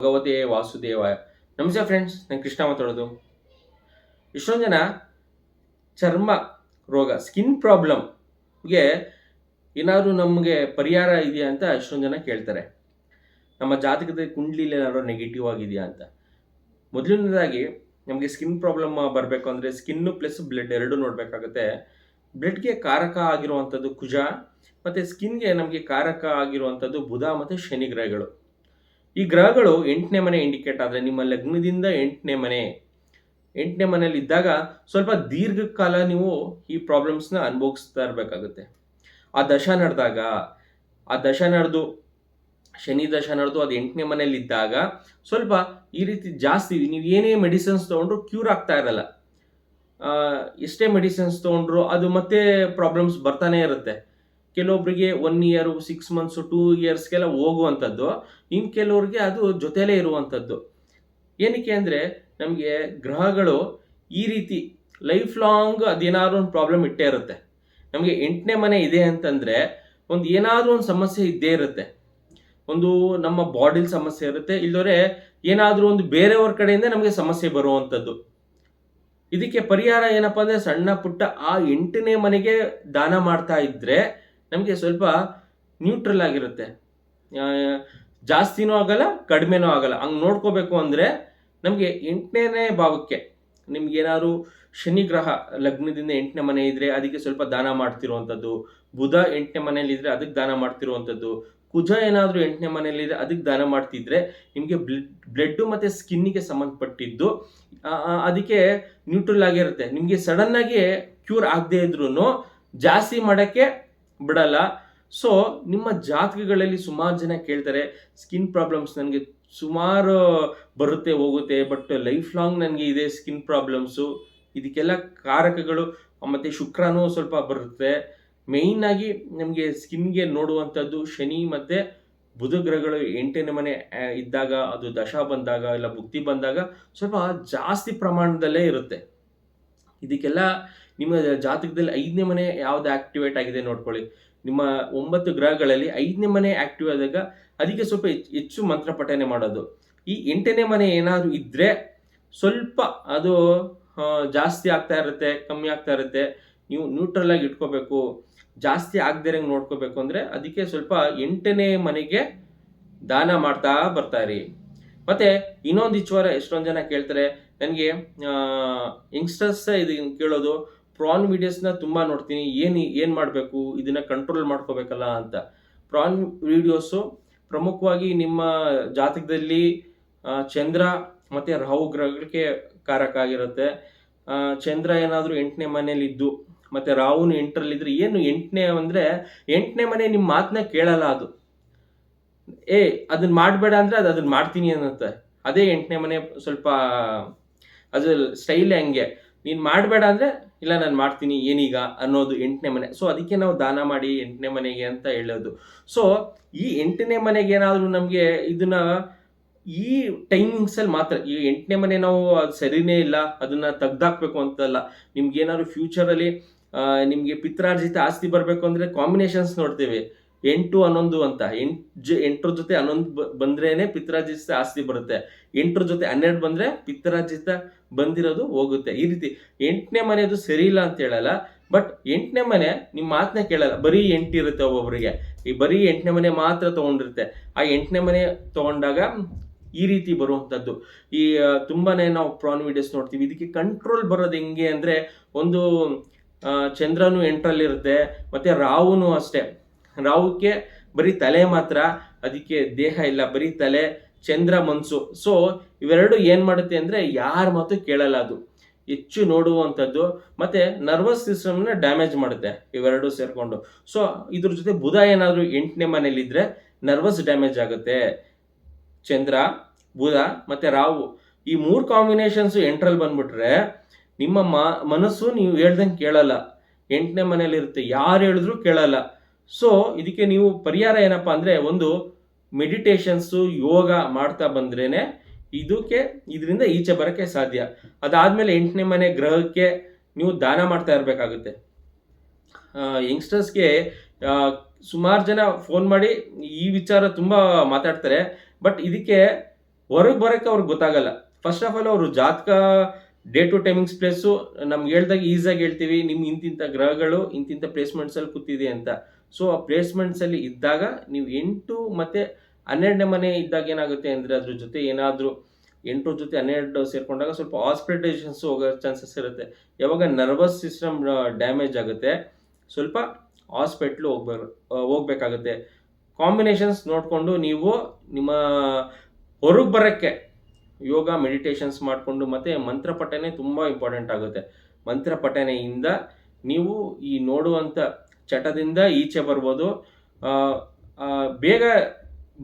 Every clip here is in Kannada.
ಭಗವತೆ ವಾಸುದೇವಾಯ. ನಮಸ್ತೆ ಫ್ರೆಂಡ್ಸ್, ನಾನು ಕೃಷ್ಣ ಮಾತಾಡೋದು. ಎಷ್ಟೊಂದು ಜನ ಚರ್ಮ ರೋಗ, ಸ್ಕಿನ್ ಪ್ರಾಬ್ಲಮ್ಗೆ ಏನಾದರೂ ನಮಗೆ ಪರಿಹಾರ ಇದೆಯಾ ಅಂತ ಎಷ್ಟೊಂದು ಜನ ಕೇಳ್ತಾರೆ. ನಮ್ಮ ಜಾತಕದ ಕುಂಡ್ಲಿಲಿ ಏನಾದರೂ ನೆಗೆಟಿವ್ ಆಗಿದೆಯಾ ಅಂತ. ಮೊದಲನೇದಾಗಿ ನಮಗೆ ಸ್ಕಿನ್ ಪ್ರಾಬ್ಲಮ್ ಬರಬೇಕು ಅಂದರೆ ಸ್ಕಿನ್ನು ಪ್ಲಸ್ ಬ್ಲಡ್ ಎರಡೂ ನೋಡಬೇಕಾಗುತ್ತೆ. ಬ್ಲಡ್ಗೆ ಕಾರಕ ಆಗಿರುವಂಥದ್ದು ಕುಜ, ಮತ್ತು ಸ್ಕಿನ್ಗೆ ನಮಗೆ ಕಾರಕ ಆಗಿರುವಂಥದ್ದು ಬುಧ ಮತ್ತು ಶನಿ ಗ್ರಹಗಳು. ಈ ಗ್ರಹಗಳು 8ನೇ ಮನೆ ಇಂಡಿಕೇಟ್ ಆದರೆ ನಿಮ್ಮ ಲಗ್ನದಿಂದ 8ನೇ ಮನೆಯಲ್ಲಿ ಇದ್ದಾಗ ಸ್ವಲ್ಪ ದೀರ್ಘಕಾಲ ನೀವು ಈ ಪ್ರಾಬ್ಲಮ್ಸ್ನ ಅನುಭವಿಸ್ತಾ ಇರಬೇಕಾಗುತ್ತೆ. ಆ ದಶ ನಡೆದು ಶನಿ ದಶ ನಡೆದು ಅದು 8ನೇ ಮನೇಲಿ ಇದ್ದಾಗ ಸ್ವಲ್ಪ ಈ ರೀತಿ ಜಾಸ್ತಿ ನೀವು ಏನೇ ಮೆಡಿಸಿನ್ಸ್ ತೊಗೊಂಡ್ರು ಕ್ಯೂರ್ ಆಗ್ತಾ ಇರಲ್ಲ. ಎಷ್ಟೇ ಮೆಡಿಸಿನ್ಸ್ ತೊಗೊಂಡ್ರು ಅದು ಮತ್ತೆ ಪ್ರಾಬ್ಲಮ್ಸ್ ಬರ್ತಾನೆ ಇರುತ್ತೆ. ಕೆಲವೊಬ್ಬರಿಗೆ 1 ಇಯರ್ 6 months 2 yearsಗೆಲ್ಲ ಹೋಗುವಂಥದ್ದು, ಇನ್ನು ಕೆಲವ್ರಿಗೆ ಅದು ಜೊತೆಲೇ ಇರುವಂಥದ್ದು. ಏನಕ್ಕೆ ಅಂದರೆ ನಮಗೆ ಗ್ರಹಗಳು ಈ ರೀತಿ ಲೈಫ್ ಲಾಂಗ್ ಅದೇನಾದ್ರೂ ಒಂದು ಪ್ರಾಬ್ಲಮ್ ಇಟ್ಟೇ ಇರುತ್ತೆ. ನಮಗೆ 8ನೇ ಮನೆ ಇದೆ ಅಂತಂದರೆ ಒಂದು ಏನಾದರೂ ಒಂದು ಸಮಸ್ಯೆ ಇದ್ದೇ ಇರುತ್ತೆ. ಒಂದು ನಮ್ಮ ಬಾಡಿಲಿ ಸಮಸ್ಯೆ ಇರುತ್ತೆ, ಇಲ್ಲದ್ರೆ ಏನಾದರೂ ಒಂದು ಬೇರೆಯವ್ರ ಕಡೆಯಿಂದ ನಮಗೆ ಸಮಸ್ಯೆ ಬರುವಂಥದ್ದು. ಇದಕ್ಕೆ ಪರಿಹಾರ ಏನಪ್ಪ ಅಂದರೆ ಸಣ್ಣ ಪುಟ್ಟ ಆ 8ನೇ ಮನೆಗೆ ದಾನ ಮಾಡ್ತಾ ಇದ್ದರೆ ನಮಗೆ ಸ್ವಲ್ಪ ನ್ಯೂಟ್ರಲ್ ಆಗಿರುತ್ತೆ. ಜಾಸ್ತಿನೂ ಆಗಲ್ಲ, ಕಡಿಮೆನೂ ಆಗಲ್ಲ. ಹಂಗೆ ನೋಡ್ಕೋಬೇಕು ಅಂದರೆ ನಮಗೆ 8ನೇ ಭಾವಕ್ಕೆ ನಿಮ್ಗೇನಾದ್ರು ಶನಿ ಗ್ರಹ ಲಗ್ನದಿಂದ 8ನೇ ಮನೆ ಇದ್ದರೆ ಅದಕ್ಕೆ ಸ್ವಲ್ಪ ದಾನ ಮಾಡ್ತಿರುವಂಥದ್ದು, ಬುಧ 8ನೇ ಮನೆಯಲ್ಲಿದ್ದರೆ ಅದಕ್ಕೆ ದಾನ ಮಾಡ್ತಿರುವಂಥದ್ದು, ಕುಜ ಏನಾದರೂ 8ನೇ ಮನೆಯಲ್ಲಿದ್ದರೆ ಅದಕ್ಕೆ ದಾನ ಮಾಡ್ತಿದ್ರೆ ನಿಮಗೆ ಬ್ಲಡ್ಡು ಮತ್ತು ಸ್ಕಿನ್ನಿಗೆ ಸಂಬಂಧಪಟ್ಟಿದ್ದು ಅದಕ್ಕೆ ನ್ಯೂಟ್ರಲ್ ಆಗಿರುತ್ತೆ. ನಿಮಗೆ ಸಡನ್ನಾಗಿ ಕ್ಯೂರ್ ಆಗದೆ ಇದ್ರೂ ಜಾಸ್ತಿ ಮಾಡೋಕ್ಕೆ ಬಿಡಲ್ಲ. ಸೊ ನಿಮ್ಮ ಜಾತಕಗಳಲ್ಲಿ ಸುಮಾರು ಜನ ಕೇಳ್ತಾರೆ, ಸ್ಕಿನ್ ಪ್ರಾಬ್ಲಮ್ಸ್ ನನಗೆ ಸುಮಾರು ಬರುತ್ತೆ ಹೋಗುತ್ತೆ, ಬಟ್ ಲೈಫ್ ಲಾಂಗ್ ನನಗೆ ಇದೆ ಸ್ಕಿನ್ ಪ್ರಾಬ್ಲಮ್ಸು. ಇದಕ್ಕೆಲ್ಲ ಕಾರಕಗಳು ಮತ್ತು ಶುಕ್ರನೂ ಸ್ವಲ್ಪ ಬರುತ್ತೆ. ಮೇಯ್ನಾಗಿ ನಮಗೆ ಸ್ಕಿನ್ಗೆ ನೋಡುವಂಥದ್ದು ಶನಿ ಮತ್ತು ಬುಧ ಗ್ರಹಗಳು 8ನೇ ಮನೆ ಇದ್ದಾಗ, ಅದು ದಶ ಬಂದಾಗ ಇಲ್ಲ ಭುಕ್ತಿ ಬಂದಾಗ ಸ್ವಲ್ಪ ಜಾಸ್ತಿ ಪ್ರಮಾಣದಲ್ಲೇ ಇರುತ್ತೆ. ಇದಕ್ಕೆಲ್ಲ ನಿಮ್ಮ ಜಾತಕದಲ್ಲಿ 5ನೇ ಮನೆ ಯಾವ್ದು ಆಕ್ಟಿವೇಟ್ ಆಗಿದೆ ನೋಡ್ಕೊಳ್ಳಿ. ನಿಮ್ಮ 9 ಗ್ರಹಗಳಲ್ಲಿ 5ನೇ ಮನೆ ಆಕ್ಟಿವ್ ಆದಾಗ ಅದಕ್ಕೆ ಸ್ವಲ್ಪ ಹೆಚ್ಚು ಮಂತ್ರ ಪಠನೆ ಮಾಡೋದು. ಈ 8ನೇ ಮನೆ ಏನಾದರೂ ಇದ್ದರೆ ಸ್ವಲ್ಪ ಅದು ಜಾಸ್ತಿ ಆಗ್ತಾ ಇರುತ್ತೆ, ಕಮ್ಮಿ ಆಗ್ತಾ ಇರುತ್ತೆ. ನೀವು ನ್ಯೂಟ್ರಲ್ ಆಗಿ ಇಟ್ಕೋಬೇಕು. ಜಾಸ್ತಿ ಆಗದಿರಂಗೆ ನೋಡ್ಕೋಬೇಕು ಅಂದರೆ ಅದಕ್ಕೆ ಸ್ವಲ್ಪ 8ನೇ ಮನೆಗೆ ದಾನ ಮಾಡ್ತಾ ಬರ್ತಾಯಿರಿ. ಮತ್ತು ಇನ್ನೊಂದು ವಿಚಾರ ಎಷ್ಟೊಂದು ಜನ ಕೇಳ್ತಾರೆ, ನನಗೆ ಯಂಗ್ಸ್ಟರ್ಸ್ ಇದು ಕೇಳೋದು, ಪ್ರಾನ್ ವೀಡಿಯೋಸ್ನ ತುಂಬ ನೋಡ್ತೀನಿ, ಏನು ಮಾಡಬೇಕು, ಇದನ್ನು ಕಂಟ್ರೋಲ್ ಮಾಡ್ಕೋಬೇಕಲ್ಲ ಅಂತ. ಪ್ರಾನ್ ವೀಡಿಯೋಸು ಪ್ರಮುಖವಾಗಿ ನಿಮ್ಮ ಜಾತಕದಲ್ಲಿ ಚಂದ್ರ ಮತ್ತು ರಾಹು ಗ್ರಹಗಳಿಗೆ ಕಾರಕ ಆಗಿರುತ್ತೆ. ಚಂದ್ರ ಏನಾದರೂ 8ನೇ ಮನೇಲಿದ್ದು ಮತ್ತು ರಾಹುನು 8ರಲ್ಲಿದ್ದರೆ ಏನು 8ನೇ ಅಂದರೆ 8ನೇ ಮನೆ ನಿಮ್ಮ ಮಾತನ್ನ ಕೇಳಲ್ಲ. ಅದು ಅದನ್ನ ಮಾಡಬೇಡ ಅಂದರೆ ಅದನ್ನ ಮಾಡ್ತೀನಿ ಅನ್ನತ್ತೆ. ಅದೇ 8ನೇ ಮನೆ ಸ್ವಲ್ಪ ಅದು ಸ್ಟೈಲೇ ಹಂಗೆ. ನೀನು ಮಾಡಬೇಡ ಅಂದರೆ ಇಲ್ಲ ನಾನು ಮಾಡ್ತೀನಿ ಏನೀಗ ಅನ್ನೋದು 8ನೇ ಮನೆ. ಸೊ ಅದಕ್ಕೆ ನಾವು ದಾನ ಮಾಡಿ 8ನೇ ಮನೆಗೆ ಅಂತ ಹೇಳೋದು. ಸೊ ಈ 8ನೇ ಮನೆಗೆ ಏನಾದರೂ ನಮಗೆ ಇದನ್ನು ಈ ಟೈಮಿಂಗ್ಸಲ್ಲಿ ಮಾತ್ರ, ಈ 8ನೇ ಮನೆ ನಾವು ಅದು ಸರಿನೇ ಇಲ್ಲ ಅದನ್ನು ತೆಗ್ದಾಕ್ಬೇಕು ಅಂತಲ್ಲ. ನಿಮ್ಗೇನಾದ್ರು ಫ್ಯೂಚರಲ್ಲಿ ನಿಮಗೆ ಪಿತ್ರಾರ್ಜಿತ ಆಸ್ತಿ ಬರಬೇಕು ಅಂದರೆ ಕಾಂಬಿನೇಷನ್ಸ್ ನೋಡ್ತೇವೆ. 8 11 ಅಂತ. 8 ಜೊತೆ 11 ಬಂದ್ರೇ ಪಿತ್ರಾರ್ಜಿತ ಆಸ್ತಿ ಬರುತ್ತೆ. 8 ಜೊತೆ 12 ಬಂದರೆ ಪಿತ್ರಾರ್ಜಿತ ಬಂದಿರೋದು ಹೋಗುತ್ತೆ. ಈ ರೀತಿ 8ನೇ ಮನೆಯದು ಸರಿ ಇಲ್ಲ ಅಂತ ಹೇಳಲ್ಲ, ಬಟ್ 8ನೇ ಮನೆ ನಿಮ್ಮ ಮಾತನ್ನ ಕೇಳಲ್ಲ. ಬರೀ 8 ಇರುತ್ತೆ ಒಬ್ಬೊಬ್ಬರಿಗೆ, ಈ ಬರೀ 8ನೇ ಮನೆ ಮಾತ್ರ ತೊಗೊಂಡಿರುತ್ತೆ. ಆ 8ನೇ ಮನೆ ತೊಗೊಂಡಾಗ ಈ ರೀತಿ ಬರುವಂಥದ್ದು. ಈ ತುಂಬಾ ನಾವು ಪ್ರಾನ್ ವೀಡಿಯೋಸ್ ನೋಡ್ತೀವಿ. ಇದಕ್ಕೆ ಕಂಟ್ರೋಲ್ ಬರೋದು ಹೆಂಗೆ ಅಂದರೆ, ಒಂದು ಚಂದ್ರನು 8ರಲ್ಲಿರುತ್ತೆ ಮತ್ತು ರಾಹುನು ಅಷ್ಟೇ. ರಾಹುಕ್ಕೆ ಬರೀ ತಲೆ ಮಾತ್ರ, ಅದಕ್ಕೆ ದೇಹ ಇಲ್ಲ, ಬರೀ ತಲೆ, ಚಂದ್ರ ಮನಸ್ಸು. ಸೊ ಇವೆರಡು ಏನು ಮಾಡುತ್ತೆ ಅಂದರೆ ಯಾರ ಮಾತು ಕೇಳಲ್ಲ, ಅದು ಹೆಚ್ಚು ನೋಡುವಂಥದ್ದು ಮತ್ತು ನರ್ವಸ್ ಸಿಸ್ಟಮ್ನ ಡ್ಯಾಮೇಜ್ ಮಾಡುತ್ತೆ ಇವೆರಡು ಸೇರಿಕೊಂಡು. ಸೊ ಇದ್ರ ಜೊತೆ ಬುಧ ಏನಾದರೂ 8ನೇ ಮನೇಲಿದ್ದರೆ ನರ್ವಸ್ ಡ್ಯಾಮೇಜ್ ಆಗುತ್ತೆ. ಚಂದ್ರ, ಬುಧ ಮತ್ತು ರಾಹು ಈ 3 ಕಾಂಬಿನೇಷನ್ಸು 8ರಲ್ಲಿ ಬಂದ್ಬಿಟ್ರೆ ನಿಮ್ಮ ಮನಸ್ಸು ನೀವು ಹೇಳ್ದಂಗೆ ಕೇಳಲ್ಲ. 8ನೇ ಮನೇಲಿರುತ್ತೆ, ಯಾರು ಹೇಳಿದ್ರು ಕೇಳಲ್ಲ. ಸೊ ಇದಕ್ಕೆ ನೀವು ಪರಿಹಾರ ಏನಪ್ಪ ಅಂದರೆ, ಒಂದು ಮೆಡಿಟೇಷನ್ಸು ಯೋಗ ಮಾಡ್ತಾ ಬಂದ್ರೇ ಇದರಿಂದ ಈಚೆ ಬರೋಕ್ಕೆ ಸಾಧ್ಯ. ಅದಾದಮೇಲೆ 8ನೇ ಮನೆ ಗ್ರಹಕ್ಕೆ ನೀವು ದಾನ ಮಾಡ್ತಾ ಇರಬೇಕಾಗುತ್ತೆ. ಯಂಗ್ಸ್ಟರ್ಸ್ಗೆ ಸುಮಾರು ಜನ ಫೋನ್ ಮಾಡಿ ಈ ವಿಚಾರ ತುಂಬ ಮಾತಾಡ್ತಾರೆ, ಬಟ್ ಇದಕ್ಕೆ ಹೊರಗೆ ಬರೋಕ್ಕೆ ಅವ್ರಿಗೆ ಗೊತ್ತಾಗಲ್ಲ. ಫಸ್ಟ್ ಆಫ್ ಆಲ್ ಅವರು ಜಾತಕ ಡೇ ಟು ಟೈಮಿಂಗ್ಸ್ ಪ್ಲೇಸು ನಮ್ಗೆ ಹೇಳ್ದಾಗ ಈಸಿಯಾಗಿ ಹೇಳ್ತೀವಿ, ನಿಮ್ಗೆ ಇಂತಿಂಥ ಗ್ರಹಗಳು ಇಂತಿಂಥ ಪ್ಲೇಸ್ಮೆಂಟ್ಸಲ್ಲಿ ಕೂತಿದೆ ಅಂತ. ಸೊ ಆ ಪ್ಲೇಸ್ಮೆಂಟ್ಸಲ್ಲಿ ಇದ್ದಾಗ ನೀವು 8 ಮತ್ತು 12ನೇ ಮನೆ ಇದ್ದಾಗ ಏನಾಗುತ್ತೆ ಅಂದರೆ ಅದ್ರ ಜೊತೆ ಏನಾದರೂ 8 ಜೊತೆ 12 ಸೇರಿಕೊಂಡಾಗ ಸ್ವಲ್ಪ ಹಾಸ್ಪಿಟಲೈಸೇಷನ್ಸ್ ಹೋಗೋ ಚಾನ್ಸಸ್ ಇರುತ್ತೆ. ಯಾವಾಗ ನರ್ವಸ್ ಸಿಸ್ಟಮ್ ಡ್ಯಾಮೇಜ್ ಆಗುತ್ತೆ, ಸ್ವಲ್ಪ ಹಾಸ್ಪಿಟ್ಲು ಹೋಗ್ಬೇಕಾಗುತ್ತೆ. ಕಾಂಬಿನೇಷನ್ಸ್ ನೋಡಿಕೊಂಡು ನೀವು ನಿಮ್ಮ ಹೊರಗೆ ಬರೋಕ್ಕೆ ಯೋಗ ಮೆಡಿಟೇಷನ್ಸ್ ಮಾಡಿಕೊಂಡು ಮತ್ತು ಮಂತ್ರ ಪಠನೆ ತುಂಬ ಇಂಪಾರ್ಟೆಂಟ್ ಆಗುತ್ತೆ. ಮಂತ್ರ ಪಠನೆಯಿಂದ ನೀವು ಈ ನೋಡುವಂಥ ಚಟದಿಂದ ಈಚೆ ಬರ್ಬೋದು. ಬೇಗ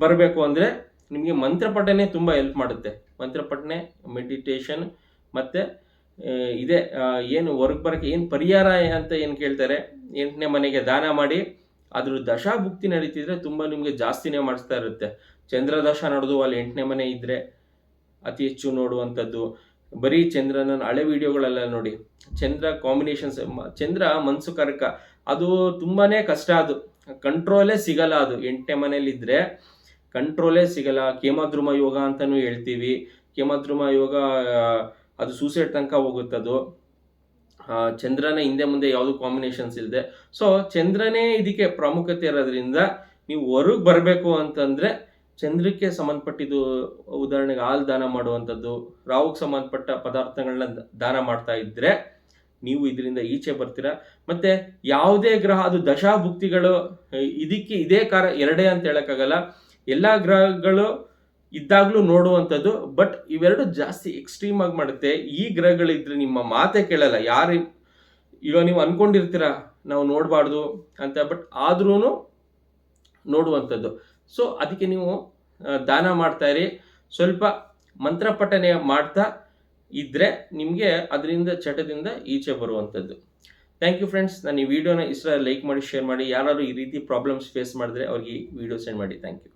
ಬರಬೇಕು ಅಂದರೆ ನಿಮಗೆ ಮಂತ್ರ ಪಠನೆ ತುಂಬ ಹೆಲ್ಪ್ ಮಾಡುತ್ತೆ. ಮಂತ್ರ ಪಠನೆ, ಮೆಡಿಟೇಷನ್ ಮತ್ತು ಇದೇ ಏನು ಹೊರಗೆ ಬರೋಕ್ಕೆ ಏನು ಪರಿಹಾರ ಅಂತ ಏನು ಕೇಳ್ತಾರೆ, 8ನೇ ಮನೆಗೆ ದಾನ ಮಾಡಿ. ಅದ್ರ ದಶಾಭುಕ್ತಿ ನಡೀತಿದ್ರೆ ತುಂಬ ನಿಮಗೆ ಜಾಸ್ತಿನೇ ಮಾಡಿಸ್ತಾ ಇರುತ್ತೆ. ಚಂದ್ರ ದಶ ನಡೆದು ಅಲ್ಲಿ 8ನೇ ಮನೆ ಇದ್ದರೆ ಅತಿ ಹೆಚ್ಚು ನೋಡುವಂಥದ್ದು. ಬರೀ ಚಂದ್ರನ ಹಳೆ ವಿಡಿಯೋಗಳೆಲ್ಲ ನೋಡಿ, ಚಂದ್ರ ಕಾಂಬಿನೇಷನ್ಸ್, ಚಂದ್ರ ಮನ್ಸುಕಾರಕ, ಅದು ತುಂಬಾ ಕಷ್ಟ. ಅದು ಕಂಟ್ರೋಲೇ ಸಿಗಲ್ಲ. ಅದು 8ನೇ ಮನೇಲಿದ್ದರೆ ಕಂಟ್ರೋಲೇ ಸಿಗಲ್ಲ. ಕೇಮದ್ರುಮ ಯೋಗ ಅಂತಲೂ ಹೇಳ್ತೀವಿ. ಕೇಮದ್ರುಮ ಯೋಗ ಅದು ಸೂಸೈಡ್ ತನಕ ಹೋಗುತ್ತದು. ಚಂದ್ರನೇ ಹಿಂದೆ ಮುಂದೆ ಯಾವುದು ಕಾಂಬಿನೇಷನ್ಸ್ ಇಲ್ಲದೆ. ಸೊ ಚಂದ್ರನೇ ಇದಕ್ಕೆ ಪ್ರಾಮುಖ್ಯತೆ ಇರೋದ್ರಿಂದ ನೀವು ಹೊರಗೆ ಬರಬೇಕು ಅಂತಂದರೆ ಚಂದ್ರಕ್ಕೆ ಸಂಬಂಧಪಟ್ಟಿದ್ದು, ಉದಾಹರಣೆಗೆ ಹಾಲು ದಾನ ಮಾಡುವಂಥದ್ದು, ರಾಹುಗೆ ಸಂಬಂಧಪಟ್ಟ ಪದಾರ್ಥಗಳನ್ನ ದಾನ ಮಾಡ್ತಾ ಇದ್ದರೆ ನೀವು ಇದರಿಂದ ಈಚೆ ಬರ್ತೀರಾ. ಮತ್ತು ಯಾವುದೇ ಗ್ರಹ ಅದು ದಶಾಭುಕ್ತಿಗಳು ಇದಕ್ಕೆ ಇದೇ ಎರಡೇ ಅಂತ ಹೇಳೋಕ್ಕಾಗಲ್ಲ. ಎಲ್ಲ ಗ್ರಹಗಳು ಇದ್ದಾಗಲೂ ನೋಡುವಂಥದ್ದು. ಬಟ್ ಇವೆರಡು ಜಾಸ್ತಿ ಎಕ್ಸ್ಟ್ರೀಮ್ ಆಗಿ ಮಾಡುತ್ತೆ. ಈ ಗ್ರಹಗಳಿದ್ರೆ ನಿಮ್ಮ ಮಾತೇ ಕೇಳಲ್ಲ. ಈಗ ನೀವು ಅಂದ್ಕೊಂಡಿರ್ತೀರ ನಾವು ನೋಡಬಾರ್ದು ಅಂತ, ಬಟ್ ಆದ್ರೂ ನೋಡುವಂಥದ್ದು. ಸೊ ಅದಕ್ಕೆ ನೀವು ದಾನ ಮಾಡ್ತಾಯಿರಿ. ಸ್ವಲ್ಪ ಮಂತ್ರ ಪಠನೆ ಮಾಡ್ತಾ ಇದ್ದರೆ ನಿಮಗೆ ಅದರಿಂದ ಚಟದಿಂದ ಈಚೆ ಬರುವಂಥದ್ದು. Thank you friends. ನಾನು ಈ ವಿಡಿಯೋನ ಇಷ್ಟ ಲೈಕ್ ಮಾಡಿ, ಶೇರ್ ಮಾಡಿ. ಯಾರಾದರೂ ಈ ರೀತಿ ಪ್ರಾಬ್ಲಮ್ಸ್ ಫೇಸ್ ಮಾಡಿದ್ರೆ ಅವ್ರಿಗೆ ಈ ವಿಡಿಯೋ ಸೆಂಡ್ ಮಾಡಿ. Thank you.